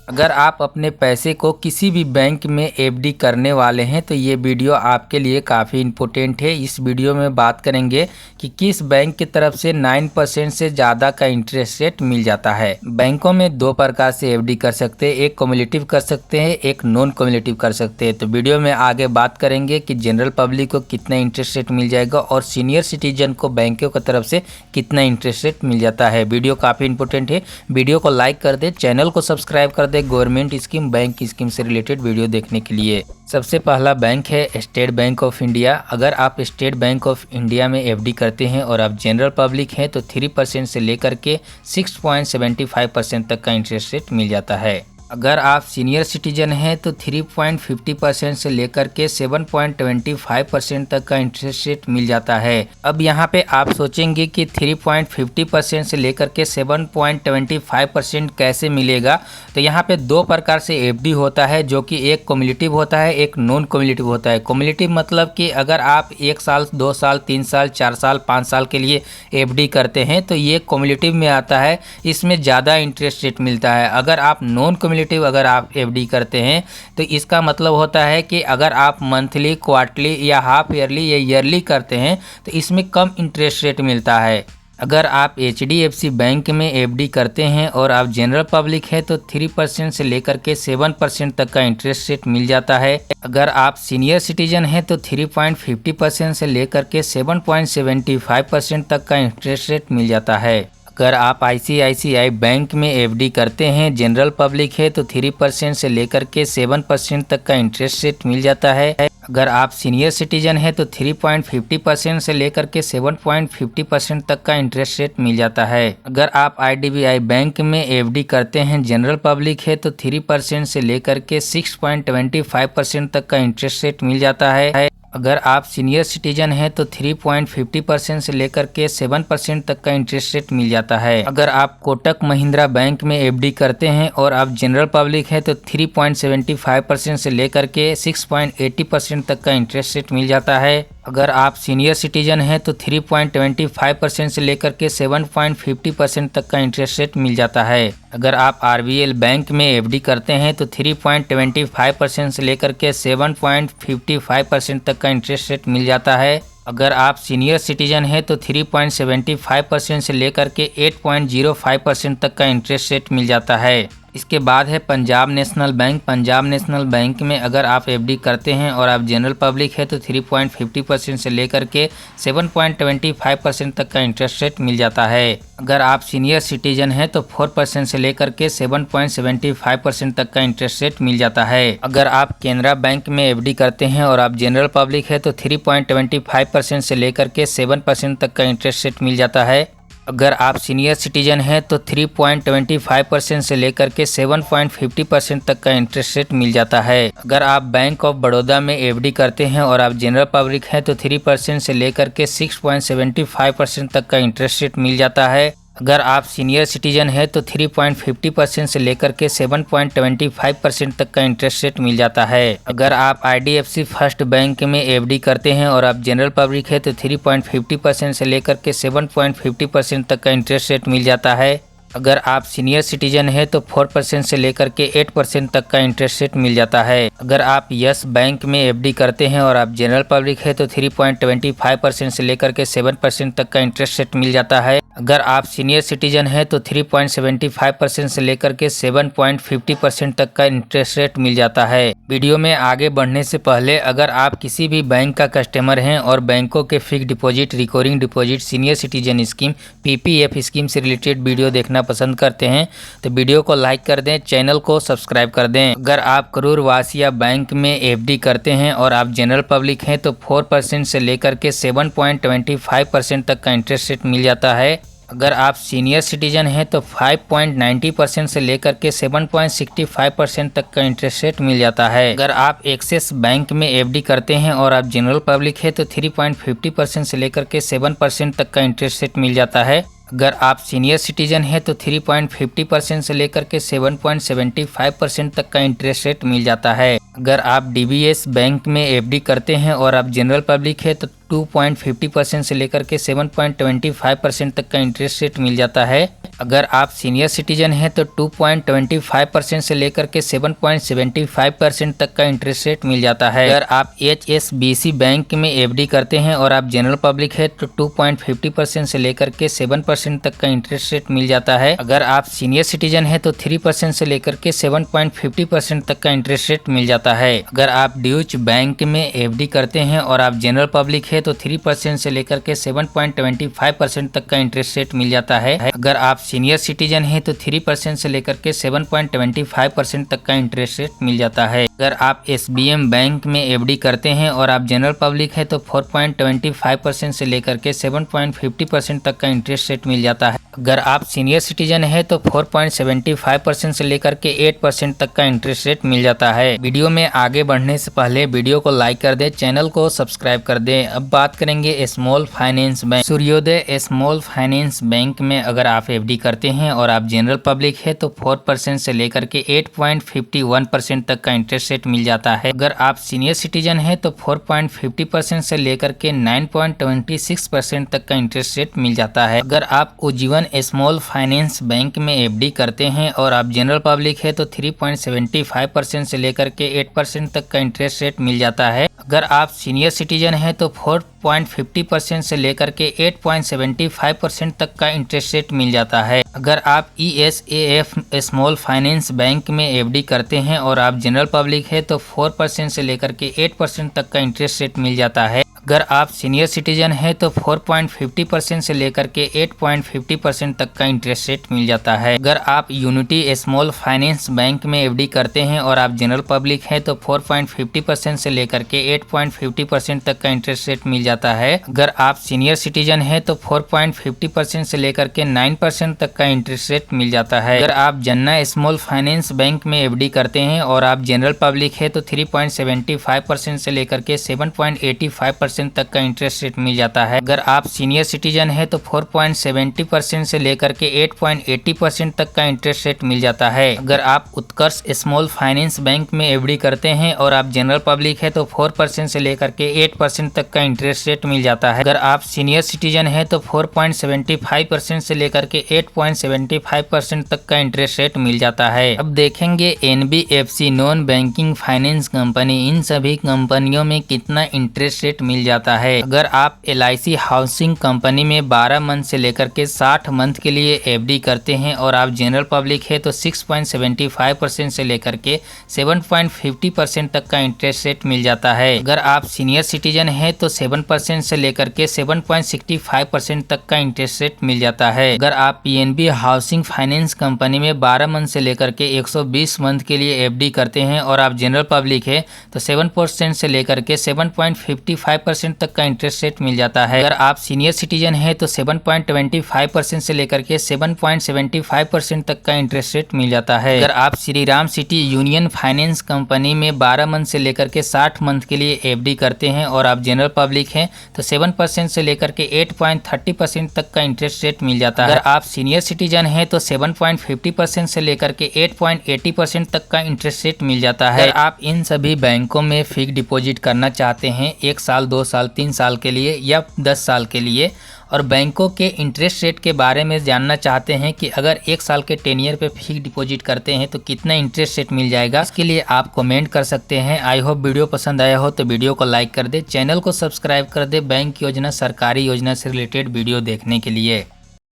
अगर आप अपने पैसे को किसी भी बैंक में एफडी करने वाले हैं तो ये वीडियो आपके लिए काफ़ी इम्पोर्टेंट है। इस वीडियो में बात करेंगे कि किस बैंक की तरफ से 9% से ज़्यादा का इंटरेस्ट रेट मिल जाता है। बैंकों में दो प्रकार से एफडी कर सकते हैं, एक क्युमुलेटिव कर सकते हैं, एक नॉन क्युमुलेटिव कर सकते हैं। तो वीडियो में आगे बात करेंगे कि जनरल पब्लिक को कितना इंटरेस्ट रेट मिल जाएगा और सीनियर सिटीजन को बैंकों की तरफ से कितना इंटरेस्ट रेट मिल जाता है। वीडियो काफ़ी इंपॉर्टेंट है। वीडियो को लाइक कर दे, चैनल को सब्सक्राइब कर दे गवर्नमेंट स्कीम, बैंक स्कीम से रिलेटेड वीडियो देखने के लिए। सबसे पहला बैंक है स्टेट बैंक ऑफ इंडिया। अगर आप स्टेट बैंक ऑफ इंडिया में एफडी करते हैं और आप जनरल पब्लिक हैं तो 3% से लेकर के 6.75% तक का इंटरेस्ट रेट मिल जाता है। अगर आप सीनियर सिटीजन हैं तो 3.50% से लेकर के 7.25% तक का इंटरेस्ट रेट मिल जाता है। अब यहाँ पे आप सोचेंगे कि 3.50% से लेकर के 7.25% कैसे मिलेगा। तो यहाँ पे दो प्रकार से एफडी होता है, जो कि एक क्युमुलेटिव होता है, एक नॉन क्युमुलेटिव होता है। क्युमुलेटिव मतलब कि अगर आप 1 साल, 2 साल, 3 साल, 4 साल, 5 साल के लिए एफडी करते हैं तो ये क्युमुलेटिव में आता है, इसमें ज़्यादा इंटरेस्ट रेट मिलता है। अगर आप नॉन क्युमुलेटिव अगर आप एफडी करते हैं तो इसका मतलब होता है कि अगर आप मंथली, क्वार्टरली या हाफ ईयरली या ईयरली करते हैं तो इसमें कम इंटरेस्ट रेट मिलता है। अगर आप एचडीएफसी बैंक में एफडी करते हैं और आप जनरल पब्लिक है तो 3% से लेकर के 7% तक का इंटरेस्ट रेट मिल जाता है। अगर आप सीनियर सिटीजन हैं तो 3.50% से लेकर के 7.75% तक का इंटरेस्ट रेट मिल जाता है। अगर आप आईसीआईसीआई बैंक में एफडी करते हैं, जनरल पब्लिक है तो 3% से लेकर के 7% तक का इंटरेस्ट रेट मिल जाता है। अगर आप सीनियर सिटीजन है तो 3.50% से लेकर के 7.50% तक का इंटरेस्ट रेट मिल जाता है। अगर आप आईडीबीआई बैंक में एफडी करते हैं, जनरल पब्लिक है तो 3% से लेकर के 6.25% तक का इंटरेस्ट रेट मिल जाता है। अगर आप सीनियर सिटीजन हैं तो 3.50% से लेकर के 7% तक का इंटरेस्ट रेट मिल जाता है। अगर आप कोटक महिंद्रा बैंक में एफडी करते हैं और आप जनरल पब्लिक है तो 3.75% से लेकर के 6.80% तक का इंटरेस्ट रेट मिल जाता है। अगर आप सीनियर सिटीजन हैं तो 3.25% से लेकर के 7.50% तक का इंटरेस्ट रेट मिल जाता है। अगर आप आरबीएल बैंक में एफडी करते हैं तो 3.25% से लेकर के 7.55% तक का इंटरेस्ट रेट मिल जाता है। अगर आप सीनियर सिटीजन हैं तो 3.75% से लेकर के 8.05% तक का इंटरेस्ट रेट मिल जाता है। इसके बाद है Punjab national bank. Punjab national bank में अगर आप एफडी करते हैं और आप जनरल पब्लिक है तो 3.50% से लेकर के 7.25% तक का इंटरेस्ट रेट मिल जाता है। अगर आप सीनियर सिटीजन हैं तो 4% से लेकर के 7.75% तक का इंटरेस्ट रेट मिल जाता है। अगर आप केनरा बैंक में एफडी करते हैं और आप जनरल पब्लिक है तो 3.25% से लेकर के 7% तक का इंटरेस्ट रेट मिल जाता है। अगर आप सीनियर सिटीजन हैं तो 3.25% से लेकर के 7.50% तक का इंटरेस्ट रेट मिल जाता है। अगर आप बैंक ऑफ बड़ौदा में एफडी करते हैं और आप जनरल पब्लिक हैं तो 3% से लेकर के 6.75% तक का इंटरेस्ट रेट मिल जाता है। अगर आप सीनियर सिटीजन हैं तो 3.50% से लेकर के 7.25% तक का इंटरेस्ट रेट मिल जाता है। अगर आप आईडीएफसी फर्स्ट बैंक में एफडी करते हैं और आप जनरल पब्लिक है तो 3.50% से लेकर के 7.50% तक का इंटरेस्ट रेट मिल जाता है। अगर आप सीनियर सिटीजन हैं तो 4% से लेकर के 8% तक का इंटरेस्ट रेट मिल जाता है। अगर आप यस बैंक में एफडी करते हैं और आप जनरल पब्लिक है तो 3.25% से लेकर के 7% तक का इंटरेस्ट रेट मिल जाता है। अगर आप सीनियर सिटीजन हैं तो 3.75% से लेकर के 7.50% तक का इंटरेस्ट रेट मिल जाता है। वीडियो में आगे बढ़ने से पहले अगर आप किसी भी बैंक का कस्टमर हैं और बैंकों के fix deposit, recurring deposit, senior citizen scheme, PPF scheme से रिलेटेड वीडियो देखना पसंद करते हैं तो वीडियो को लाइक कर दें, चैनल को सब्सक्राइब कर दें। अगर आप करूर वासिया बैंक में एफडी करते हैं और आप जनरल पब्लिक हैं तो 4% से लेकर के 7.25% तक का इंटरेस्ट रेट मिल जाता है। अगर आप सीनियर सिटीजन हैं तो 5.90% से लेकर के 7.65% तक का इंटरेस्ट रेट मिल जाता है। अगर आप एक्सिस बैंक में एफडी करते हैं और आप जनरल पब्लिक है तो 3.50% से लेकर के 7% तक का इंटरेस्ट रेट मिल जाता है। अगर आप सीनियर सिटीजन हैं तो 3.50% से लेकर के 7.75% तक का इंटरेस्ट रेट मिल जाता है। अगर आप डीबीएस बैंक में एफडी करते हैं और आप जनरल पब्लिक है तो 2.50% से लेकर के 7.25% तक का इंटरेस्ट रेट मिल जाता है। अगर आप सीनियर सिटीजन हैं तो 2.25% से लेकर के 7.75% तक का इंटरेस्ट रेट मिल जाता है। अगर आप HSBC बैंक में FD करते हैं और आप जनरल पब्लिक है तो 2.50% से लेकर के 7% तक का इंटरेस्ट रेट मिल जाता है। अगर आप सीनियर सिटीजन है तो 3% से लेकर के 7.50% तक का इंटरेस्ट रेट मिल जाता है। अगर आप ड्यूच बैंक में FD करते हैं और आप जनरल पब्लिक है तो 3% से लेकर के 7.25% तक का इंटरेस्ट रेट मिल जाता है। अगर आप सीनियर सिटीजन है तो 3% से लेकर के 7.25% तक का इंटरेस्ट रेट मिल जाता है। अगर आप SBM बैंक में FD करते हैं और आप जनरल पब्लिक है तो 4.25% से लेकर के 7.50% तक का इंटरेस्ट रेट मिल जाता है। अगर आप सीनियर सिटीजन है तो 4.75% से लेकर के 8% तक का इंटरेस्ट रेट मिल जाता है। वीडियो में आगे बढ़ने से पहले वीडियो को लाइक कर दें, चैनल को सब्सक्राइब कर दें। अब बात करेंगे स्मॉल फाइनेंस बैंक सूर्योदय स्मॉल फाइनेंस बैंक में अगर आप FD करते हैं और आप जनरल पब्लिक है तो 4% से लेकर के 8.51% तक का इंटरेस्ट रेट मिल जाता है। अगर आप सीनियर सिटीजन है तो 4.50% से लेकर के 9.26% तक का इंटरेस्ट रेट मिल जाता है। अगर आप उज्जीवन स्मॉल फाइनेंस बैंक में FD करते हैं और आप जनरल पब्लिक है तो 3.75% से लेकर के 8% तक का इंटरेस्ट रेट मिल जाता है। अगर आप सीनियर सिटीजन है तो 4.50% से लेकर के 8.75% तक का इंटरेस्ट रेट मिल जाता है। अगर आप ESAF स्मॉल फाइनेंस बैंक में FD करते हैं और आप जनरल पब्लिक है तो 4% से लेकर के 8% तक का इंटरेस्ट रेट मिल जाता है। अगर आप सीनियर सिटीजन है तो 4.50% से लेकर के 8.50% तक का इंटरेस्ट रेट मिल जाता है। अगर आप यूनिटी स्मॉल फाइनेंस बैंक में FD करते हैं और आप जनरल पब्लिक है तो 4.50% से लेकर के 8.50% तक का इंटरेस्ट रेट मिल जाता है। अगर आप सीनियर सिटीजन है तो 4.50% से लेकर के 9% तक का इंटरेस्ट रेट मिल जाता है। अगर आप जन्ना स्मॉल फाइनेंस बैंक में FD करते हैं और आप जनरल पब्लिक है तो 3.75% से लेकर के 7.85% तक का इंटरेस्ट रेट मिल जाता है। अगर आप सीनियर सिटीजन है तो 4.70% से लेकर के 8.80% तक का इंटरेस्ट रेट मिल जाता है। अगर आप उत्कर्ष स्मॉल फाइनेंस बैंक में FD करते हैं और आप जनरल पब्लिक है तो 4% से लेकर के 8% तक का इंटरेस्ट रेट मिल जाता है। अगर आप सीनियर सिटीजन है तो 4.75% से लेकर के 8.75% तक का इंटरेस्ट रेट मिल जाता है। अब देखेंगे NBFC non banking finance company, इन सभी कंपनियों में कितना इंटरेस्ट रेट मिल जाता है। अगर आप LIC हाउसिंग कंपनी में 12 मंथ से लेकर के 60 मंथ के लिए FD करते हैं और आप जनरल पब्लिक है तो 6.75% से लेकर के 7.50% तक का इंटरेस्ट रेट मिल जाता है। अगर आप सीनियर सिटीजन है तो 7% से लेकर के 7.65% तक का इंटरेस्ट रेट मिल जाता है। अगर आप PNB हाउसिंग फाइनेंस कंपनी में 12 मंथ से लेकर के 120 मंथ के लिए FD करते हैं और आप जनरल पब्लिक है तो 7% से लेकर के 7.55% तक का इंटरेस्ट रेट मिल जाता है। अगर आप सीनियर सिटीजन है तो 7.25% से लेकर के 7.75% तक का इंटरेस्ट रेट मिल जाता है। अगर आप Shri Ram city union finance company में 12 मंथ से लेकर के 60 मंथ के लिए FD करते हैं और आप जनरल पब्लिक हैं तो 7% से लेकर के 8.30% तक का इंटरेस्ट रेट मिल जाता है। अगर आप सीनियर सिटीजन है तो 7.50% से लेकर के 8.80% तक का इंटरेस्ट रेट मिल जाता है। अगर आप इन सभी बैंकों में फिक्स डिपॉजिट करना चाहते हैं 1 साल 2 साल 3 साल के लिए या 10 साल के लिए और बैंकों के इंटरेस्ट रेट के बारे में जानना चाहते हैं कि अगर 1 साल के टेनियर पे फिक्स डिपॉजिट करते हैं तो कितना इंटरेस्ट रेट मिल जाएगा, इसके लिए आप कमेंट कर सकते हैं। आई होप वीडियो पसंद आया हो तो वीडियो को लाइक कर दे, चैनल को सब्सक्राइब कर दे बैंक योजना सरकारी योजना से रिलेटेड वीडियो देखने के लिए।